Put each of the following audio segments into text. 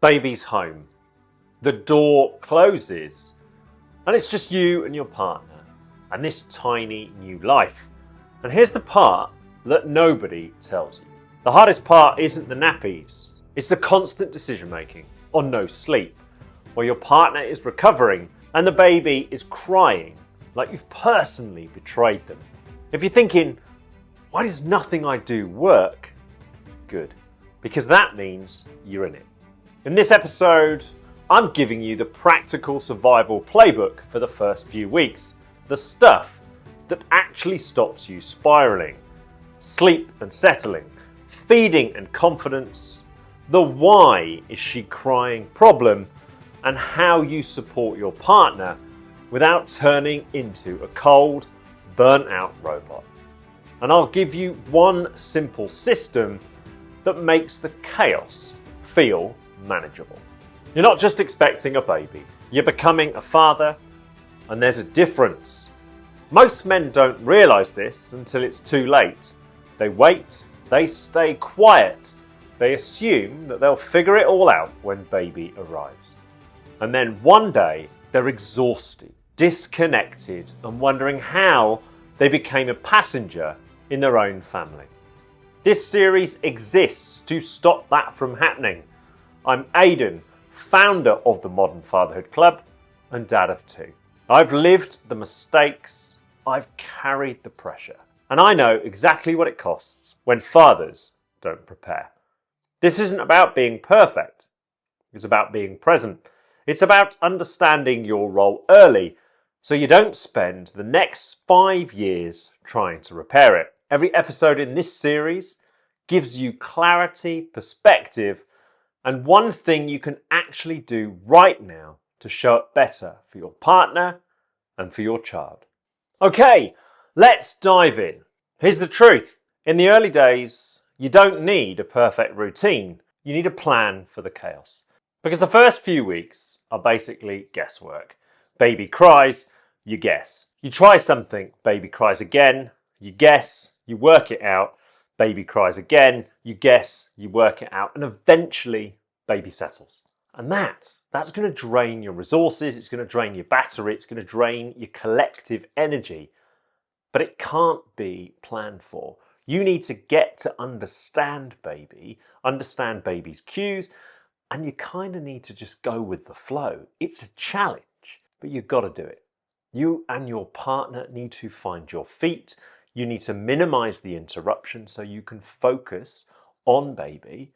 Baby's home. The door closes, and it's just you and your partner and this tiny new life. And here's the part that nobody tells you. The hardest part isn't the nappies, it's the constant decision making on no sleep, while your partner is recovering and the baby is crying like you've personally betrayed them. If you're thinking, why does nothing I do work? Good, because that means you're in it. In this episode, I'm giving you the practical survival playbook for the first few weeks. The stuff that actually stops you spiraling. Sleep and settling, feeding and confidence, the why is she crying problem, and how you support your partner without turning into a cold, burnt out robot. And I'll give you one simple system that makes the chaos feel manageable. You're not just expecting a baby, you're becoming a father, and there's a difference. Most men don't realise this until it's too late. They wait, they stay quiet, they assume that they'll figure it all out when baby arrives. And then one day, they're exhausted, disconnected, and wondering how they became a passenger in their own family. This series exists to stop that from happening. I'm Aidan, founder of the Modern Fatherhood Club and dad of two. I've lived the mistakes, I've carried the pressure, and I know exactly what it costs when fathers don't prepare. This isn't about being perfect, it's about being present. It's about understanding your role early so you don't spend the next 5 years trying to repair it. Every episode in this series gives you clarity, perspective, and one thing you can actually do right now to show up better for your partner and for your child. Okay, let's dive in. Here's the truth. In the early days, you don't need a perfect routine. You need a plan for the chaos. Because the first few weeks are basically guesswork. Baby cries, you guess. You try something, baby cries again, you guess, you work it out. Baby cries again, you guess, you work it out, and eventually baby settles. And that's going to drain your resources, it's going to drain your battery, it's going to drain your collective energy. But it can't be planned for. You need to get to understand baby's cues, and you kind of need to just go with the flow. It's a challenge, but you've got to do it. You and your partner need to find your feet. You need to minimize the interruption so you can focus on baby,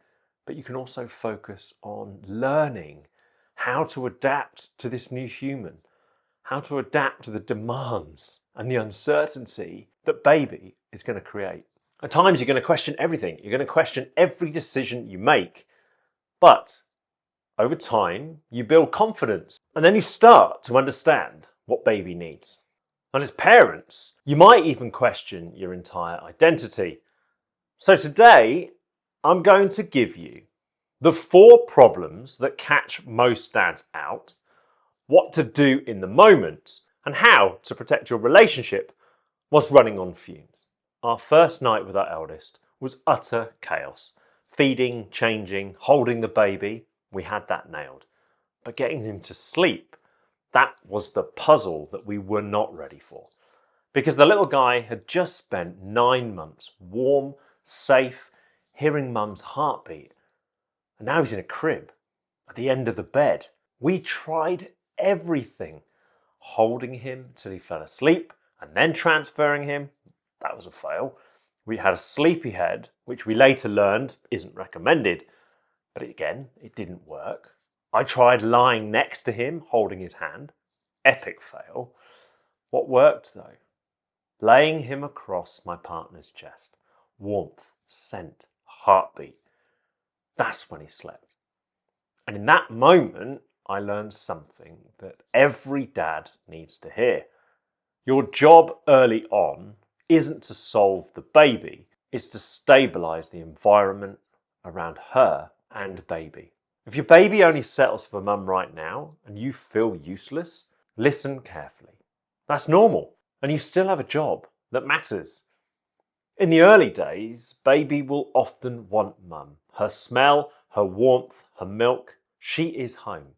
but you can also focus on learning how to adapt to this new human, how to adapt to the demands and the uncertainty that baby is going to create. At times, you're going to question everything. You're going to question every decision you make. But over time, you build confidence, and then you start to understand what baby needs. And as parents, you might even question your entire identity. So today, I'm going to give you the 4 problems that catch most dads out, what to do in the moment, and how to protect your relationship whilst running on fumes. Our first night with our eldest was utter chaos. Feeding, changing, holding the baby, we had that nailed. But getting him to sleep, that was the puzzle that we were not ready for. Because the little guy had just spent 9 months warm, safe, hearing mum's heartbeat. And now he's in a crib, at the end of the bed. We tried everything. Holding him till he fell asleep, and then transferring him, that was a fail. We had a sleepy head, which we later learned isn't recommended. But again, it didn't work. I tried lying next to him, holding his hand. Epic fail. What worked though? Laying him across my partner's chest. Warmth, scent, heartbeat. That's when he slept. And in that moment, I learned something that every dad needs to hear. Your job early on isn't to solve the baby, it's to stabilise the environment around her and baby. If your baby only settles for mum right now and you feel useless, listen carefully. That's normal, and you still have a job that matters. In the early days, baby will often want mum. Her smell, her warmth, her milk, She is home.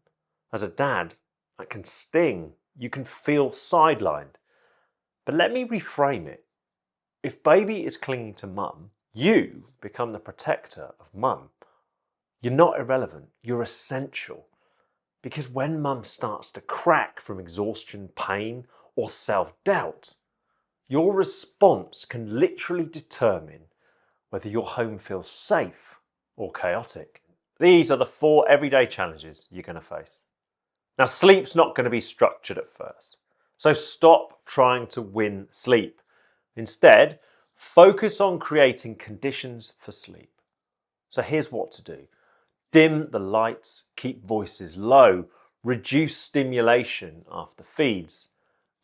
As a dad, that can sting. You can feel sidelined. But let me reframe it. If baby is clinging to mum, you become the protector of mum. You're not irrelevant, you're essential. Because when mum starts to crack from exhaustion, pain, or self-doubt, your response can literally determine whether your home feels safe or chaotic. These are the 4 everyday challenges you're going to face. Now, sleep's not going to be structured at first. So stop trying to win sleep. Instead, focus on creating conditions for sleep. So here's what to do. Dim the lights, keep voices low, reduce stimulation after feeds.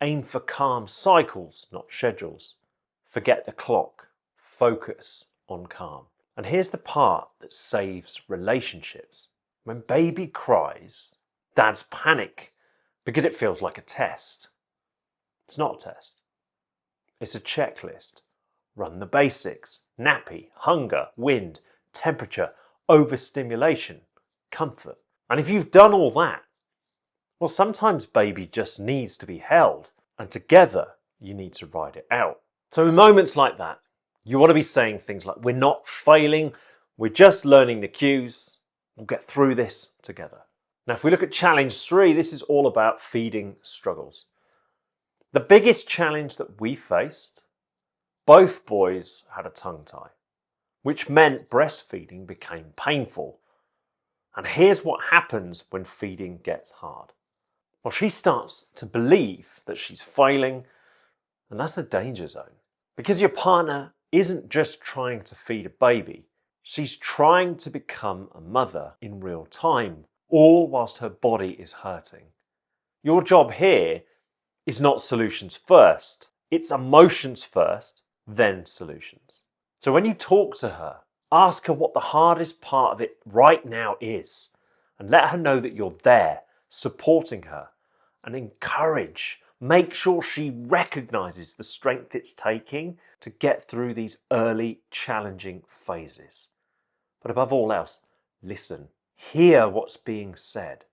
Aim for calm cycles, not schedules. Forget the clock. Focus on calm. And here's the part that saves relationships. When baby cries, dads panic because it feels like a test. It's not a test. It's a checklist. Run the basics: nappy, hunger, wind, temperature, overstimulation, comfort. And if you've done all that, well, sometimes baby just needs to be held, and together you need to ride it out. So in moments like that, you want to be saying things like, we're not failing, we're just learning the cues, we'll get through this together. Now, if we look at challenge 3, this is all about feeding struggles. The biggest challenge that we faced, both boys had a tongue tie, which meant breastfeeding became painful. And here's what happens when feeding gets hard. Well, she starts to believe that she's failing, and that's the danger zone. Because your partner isn't just trying to feed a baby, she's trying to become a mother in real time, all whilst her body is hurting. Your job here is not solutions first, it's emotions first, then solutions. So when you talk to her, ask her what the hardest part of it right now is, and let her know that you're there, supporting her, and encourage. Make sure she recognizes the strength it's taking to get through these early challenging phases. But above all else, listen. Hear what's being said.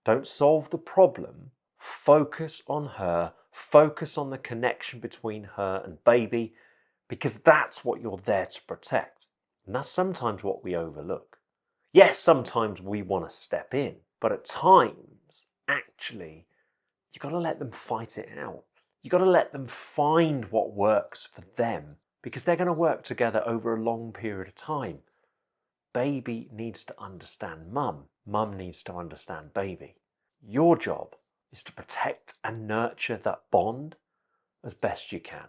Don't solve the problem. Focus on her. Focus on the connection between her and baby, because that's what you're there to protect. And that's sometimes what we overlook. Yes, sometimes we want to step in, but at times, actually, you've got to let them fight it out. You've got to let them find what works for them, because they're going to work together over a long period of time. Baby needs to understand mum. Mum needs to understand baby. Your job is to protect and nurture that bond as best you can.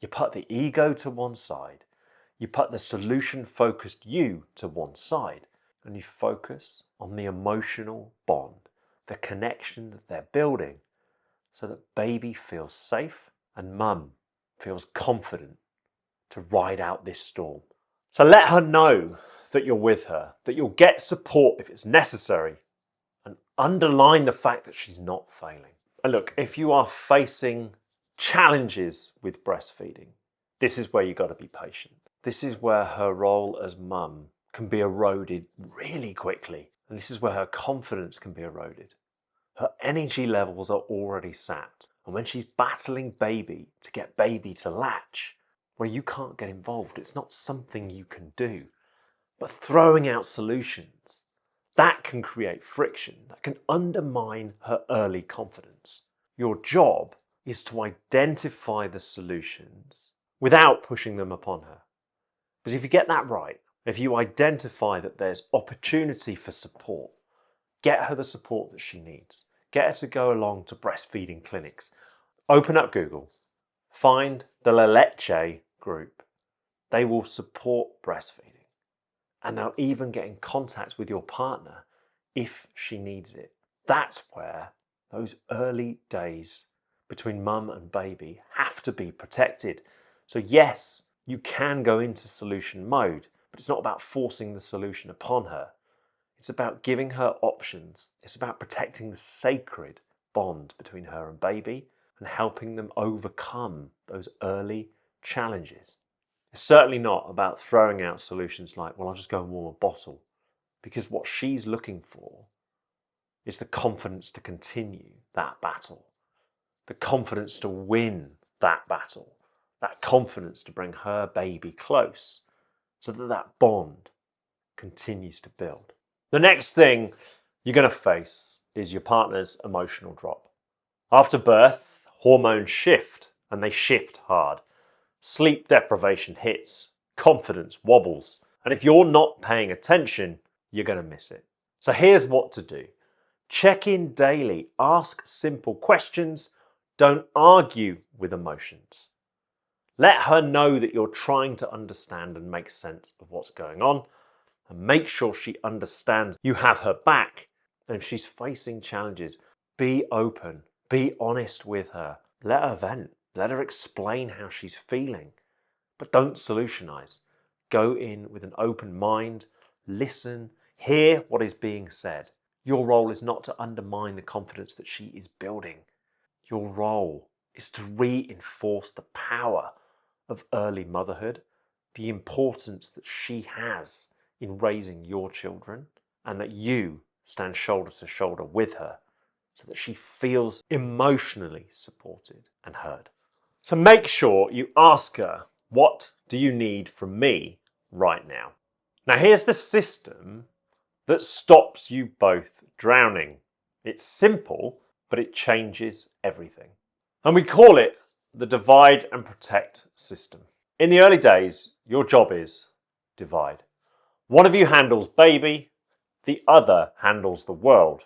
You put the ego to one side. You put the solution-focused you to one side, and you focus on the emotional bond, the connection that they're building, so that baby feels safe and mum feels confident to ride out this storm. So let her know that you're with her, that you'll get support if it's necessary, and underline the fact that she's not failing. And look, if you are facing challenges with breastfeeding, this is where you've got to be patient. This is where her role as mum can be eroded really quickly. And this is where her confidence can be eroded. Her energy levels are already sapped. And when she's battling baby to get baby to latch, well, you can't get involved. It's not something you can do. But throwing out solutions, that can create friction, that can undermine her early confidence. Your job is to identify the solutions without pushing them upon her. Because if you get that right, if you identify that there's opportunity for support, get her the support that she needs. Get her to go along to breastfeeding clinics. Open up Google. Find the La Leche group. They will support breastfeeding. And they'll even get in contact with your partner if she needs it. That's where those early days between mum and baby have to be protected. So yes, you can go into solution mode, but it's not about forcing the solution upon her. It's about giving her options. It's about protecting the sacred bond between her and baby and helping them overcome those early challenges. It's certainly not about throwing out solutions like, well, I'll just go and warm a bottle, because what she's looking for is the confidence to continue that battle, the confidence to win that battle, that confidence to bring her baby close so that that bond continues to build. The next thing you're going to face is your partner's emotional drop. After birth, hormones shift, and they shift hard. Sleep deprivation hits, confidence wobbles, and if you're not paying attention, you're going to miss it. So here's what to do. Check in daily, ask simple questions, don't argue with emotions. Let her know that you're trying to understand and make sense of what's going on, and make sure she understands you have her back. And if she's facing challenges, be open, be honest with her. Let her vent, let her explain how she's feeling. But don't solutionize. Go in with an open mind, listen, hear what is being said. Your role is not to undermine the confidence that she is building. Your role is to reinforce the power of early motherhood, the importance that she has in raising your children, and that you stand shoulder to shoulder with her so that she feels emotionally supported and heard. So make sure you ask her, what do you need from me right now? Now here's the system that stops you both drowning. It's simple, but it changes everything. And we call it the divide and protect system. In the early days, your job is divide. One of you handles baby, the other handles the world.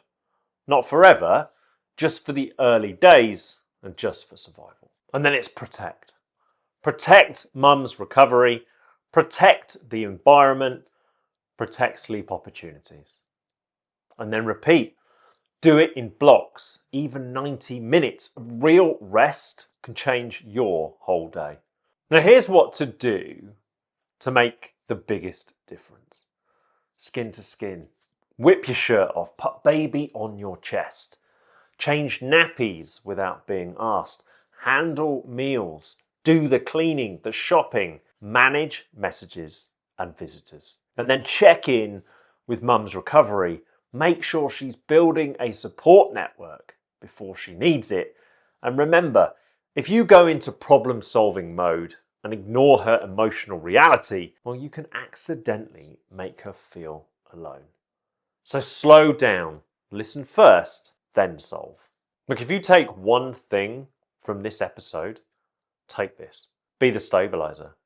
Not forever, just for the early days and just for survival. And then it's protect. Protect mum's recovery, protect the environment, protect sleep opportunities. And then repeat. Do it in blocks. Even 90 minutes of real rest can change your whole day. Now here's what to do to make the biggest difference. Skin to skin. Whip your shirt off. Put baby on your chest. Change nappies without being asked. Handle meals. Do the cleaning, the shopping. Manage messages and visitors. And then check in with mum's recovery. Make sure she's building a support network before she needs it. And remember, if you go into problem-solving mode and ignore her emotional reality, well, you can accidentally make her feel alone. So slow down, listen first, then solve. Look, if you take one thing from this episode, take this. Be the stabilizer.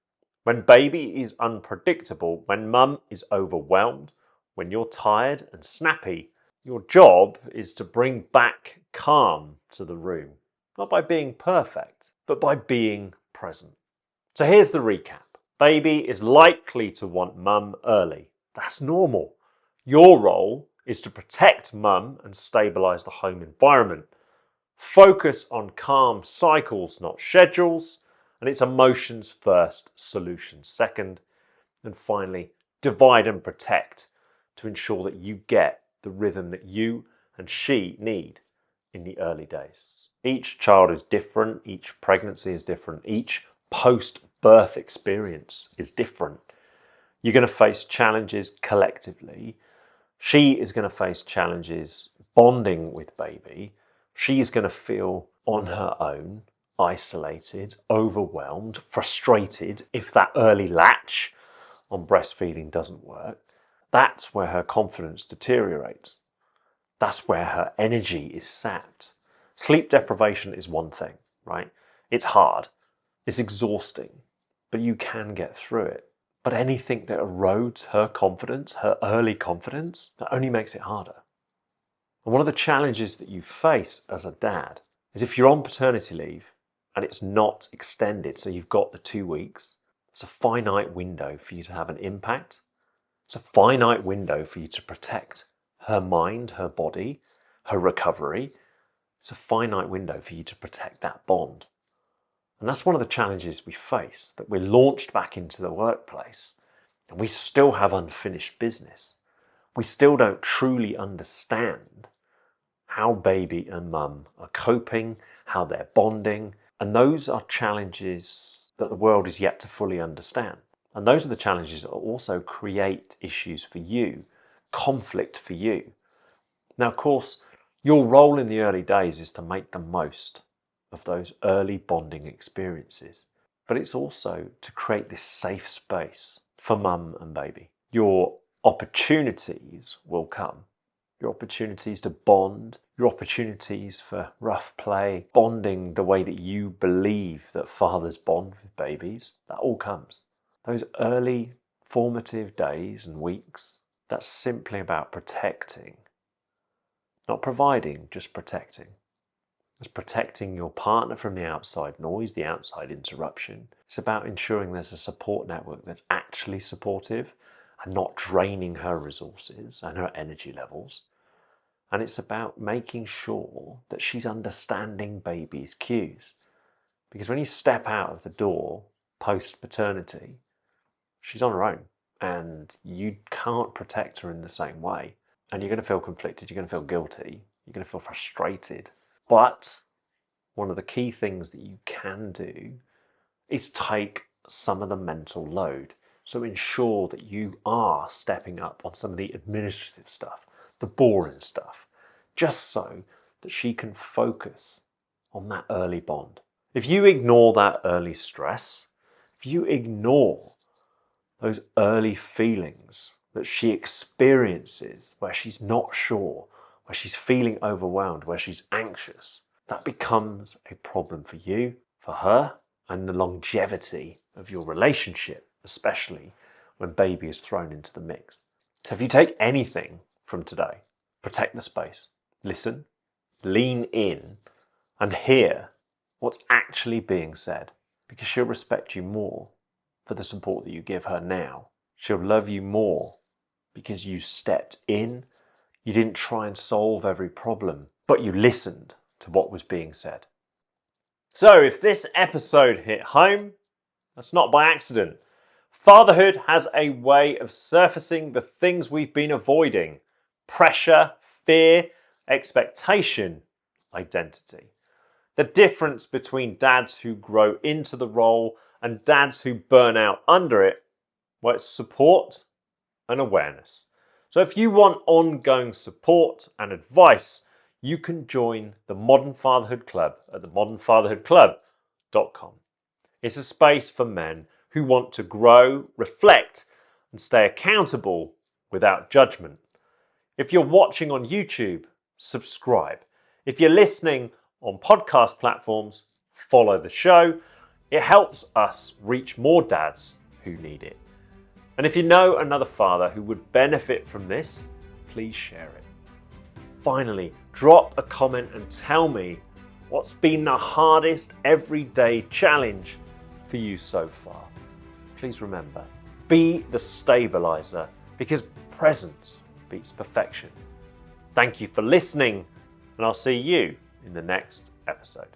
When baby is unpredictable, when mum is overwhelmed, when you're tired and snappy, your job is to bring back calm to the room. Not by being perfect, but by being present. So here's the recap. Baby is likely to want mum early. That's normal. Your role is to protect mum and stabilise the home environment. Focus on calm cycles, not schedules. And it's emotions first, solutions second. And finally, divide and protect to ensure that you get the rhythm that you and she need in the early days. Each child is different, each pregnancy is different, each post-birth experience is different. You're going to face challenges collectively. She is going to face challenges bonding with baby. She is going to feel on her own, isolated, overwhelmed, frustrated if that early latch on breastfeeding doesn't work. That's where her confidence deteriorates. That's where her energy is sapped. Sleep deprivation is one thing, right? It's hard, it's exhausting, but you can get through it. But anything that erodes her confidence, her early confidence, that only makes it harder. And one of the challenges that you face as a dad is if you're on paternity leave and it's not extended, so you've got the 2 weeks, it's a finite window for you to have an impact. It's a finite window for you to protect her mind, her body, her recovery. It's a finite window for you to protect that bond. And that's one of the challenges we face, that we're launched back into the workplace and we still have unfinished business. We still don't truly understand how baby and mum are coping, how they're bonding. And those are challenges that the world is yet to fully understand. And those are the challenges that also create issues for you, conflict for you. Now, of course, your role in the early days is to make the most of those early bonding experiences, but it's also to create this safe space for mum and baby. Your opportunities will come. Your opportunities to bond, your opportunities for rough play, bonding the way that you believe that fathers bond with babies, that all comes. Those early formative days and weeks, that's simply about protecting. Not providing, just protecting. It's protecting your partner from the outside noise, the outside interruption. It's about ensuring there's a support network that's actually supportive and not draining her resources and her energy levels. And it's about making sure that she's understanding baby's cues. Because when you step out of the door post-paternity, she's on her own and you can't protect her in the same way. And you're going to feel conflicted, you're going to feel guilty, you're going to feel frustrated. But one of the key things that you can do is take some of the mental load. So ensure that you are stepping up on some of the administrative stuff, the boring stuff, just so that she can focus on that early bond. If you ignore that early stress, if you ignore those early feelings that she experiences where she's not sure, where she's feeling overwhelmed, where she's anxious, that becomes a problem for you, for her, and the longevity of your relationship, especially when baby is thrown into the mix. So if you take anything from today, protect the space, listen, lean in, and hear what's actually being said, because she'll respect you more for the support that you give her now. She'll love you more because you stepped in, you didn't try and solve every problem, but you listened to what was being said. So if this episode hit home, that's not by accident. Fatherhood has a way of surfacing the things we've been avoiding: pressure, fear, expectation, identity. The difference between dads who grow into the role and dads who burn out under it, well, it's support and awareness. So if you want ongoing support and advice, you can join the Modern Fatherhood Club at themodernfatherhoodclub.com. It's a space for men who want to grow, reflect, and stay accountable without judgment. If you're watching on YouTube, subscribe. If you're listening on podcast platforms, follow the show. It helps us reach more dads who need it. And if you know another father who would benefit from this, please share it. Finally, drop a comment and tell me what's been the hardest everyday challenge for you so far. Please remember, be the stabilizer, because presence beats perfection. Thank you for listening, and I'll see you in the next episode.